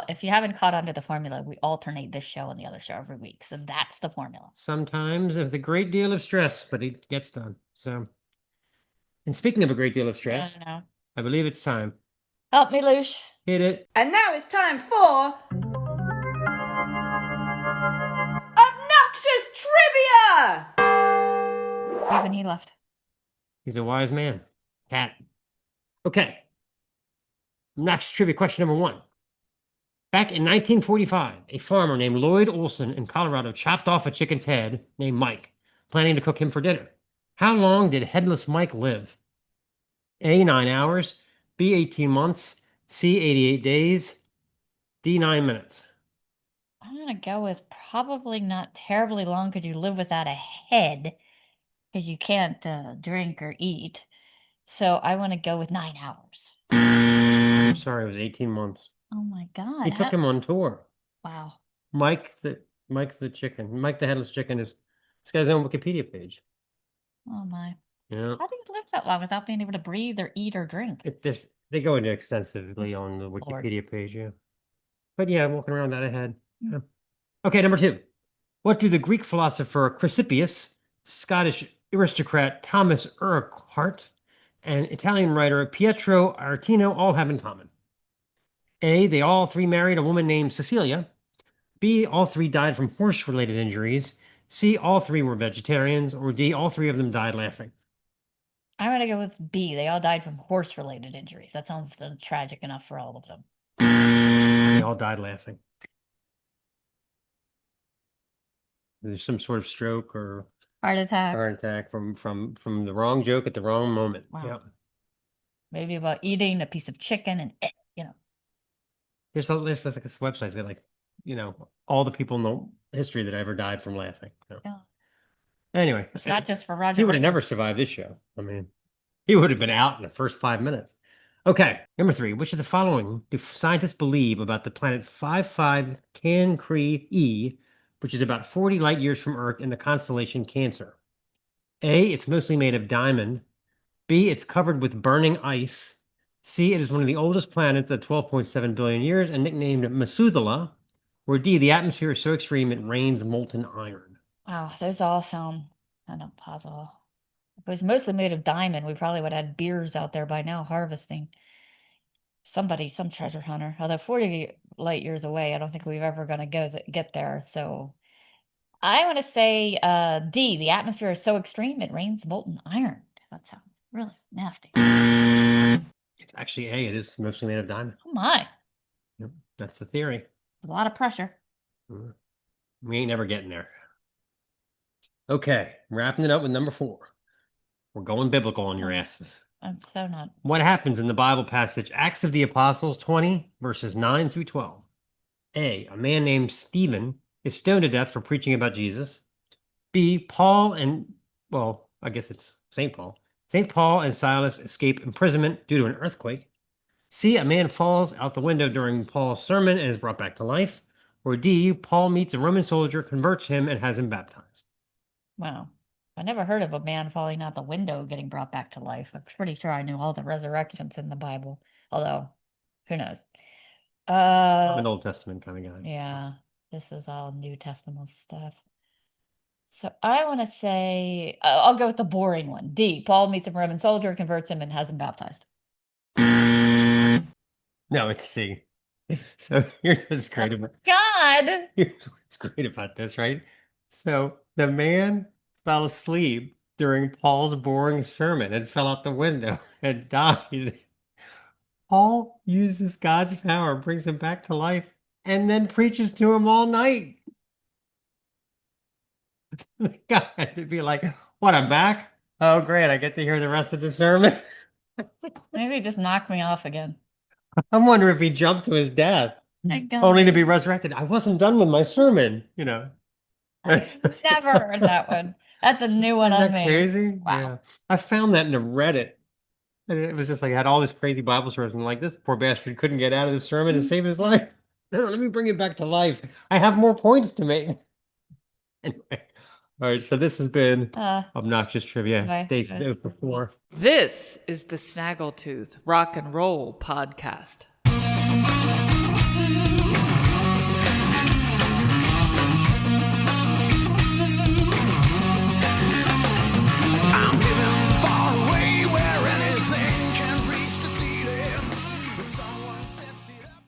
if you haven't caught on to the formula, we alternate this show and the other show every week. So that's the formula. Sometimes with a great deal of stress, but it gets done. So, and speaking of a great deal of stress, I believe it's time. Help me, Lush. Hit it. And now it's time for Obnoxious Trivia! Even he left. He's a wise man. Cat. Okay. Obnoxious Trivia question number 1. Back in 1945, a farmer named Lloyd Olson in Colorado chopped off a chicken's head named Mike, planning to cook him for dinner. How long did headless Mike live? A, 9 hours, B, 18 months, C, 88 days, D, 9 minutes. I'm going to go with probably not terribly long because you live without a head because you can't drink or eat. So I want to go with 9 hours. I'm sorry, it was 18 months. Oh my God. He took him on tour. Wow. Mike the chicken. Mike the headless chicken is this guy's own Wikipedia page. Oh my. Yeah. How do you live that long without being able to breathe or eat or drink? They go into extensively on the Wikipedia page, yeah. But yeah, walking around that ahead. Yeah. Okay, number 2. What do the Greek philosopher Chrysippus, Scottish aristocrat Thomas Urquhart, and Italian writer Pietro Artino all have in common? A, they all 3 married a woman named Cecilia. B, all 3 died from horse-related injuries. C, all 3 were vegetarians. Or D, all 3 of them died laughing. I'm going to go with B. They all died from horse-related injuries. That sounds tragic enough for all of them. They all died laughing. There's some sort of stroke or heart attack from the wrong joke at the wrong moment. Wow. Yep. Maybe about eating a piece of chicken and There's like this website that all the people in the history that ever died from laughing. Yeah. Anyway, it's not just for Roger. He would have never survived this show. I mean, he would have been out in the first 5 minutes. Okay, number 3. Which of the following do scientists believe about the planet 55 Cancri E, which is about 40 light years from Earth in the constellation Cancer? A, it's mostly made of diamond. B, it's covered with burning ice. C, it is one of the oldest planets at 12.7 billion years and nicknamed Methuselah. Or D, the atmosphere is so extreme it rains molten iron. Wow, those all sound kind of puzzle. If it was mostly made of diamond, we probably would have had beers out there by now harvesting. Some treasure hunter. Although 40 light years away, I don't think we're ever going to get there. So I want to say D, the atmosphere is so extreme it rains molten iron. That sounds really nasty. It's actually A, it is mostly made of diamond. Oh my. Yep, that's the theory. A lot of pressure. We ain't never getting there. Okay, wrapping it up with number 4. We're going biblical on your asses. I'm so not. What happens in the Bible passage Acts of the Apostles 20, verses 9 through 12? A, a man named Stephen is stoned to death for preaching about Jesus. B, Paul and St. Paul and Silas escape imprisonment due to an earthquake. C, a man falls out the window during Paul's sermon and is brought back to life. Or D, Paul meets a Roman soldier, converts him, and has him baptized. Wow. I never heard of a man falling out the window getting brought back to life. I'm pretty sure I knew all the resurrections in the Bible. Although, who knows? I'm an Old Testament kind of guy. Yeah, this is all New Testament stuff. So I want to say, I'll go with the boring one. D, Paul meets a Roman soldier, converts him, and has him baptized. No, it's C. So here's what's great about God. Here's what's great about this, right? So the man fell asleep during Paul's boring sermon and fell out the window and died. Paul uses God's power, brings him back to life, and then preaches to him all night. The guy had to be like, what, I'm back? Oh, great, I get to hear the rest of the sermon. Maybe just knock me off again. I'm wondering if he jumped to his death, only to be resurrected. I wasn't done with my sermon, I've never heard that one. That's a new one on me. Isn't that crazy? Wow. Yeah. I found that in a Reddit. And it was just like, I had all this crazy Bible stories. And like, this poor bastard couldn't get out of the sermon and save his life. No, let me bring it back to life. I have more points to make. Anyway. All right. So this has been Obnoxious Trivia. Day 4. This is the Snaggletooth Rock and Roll Podcast.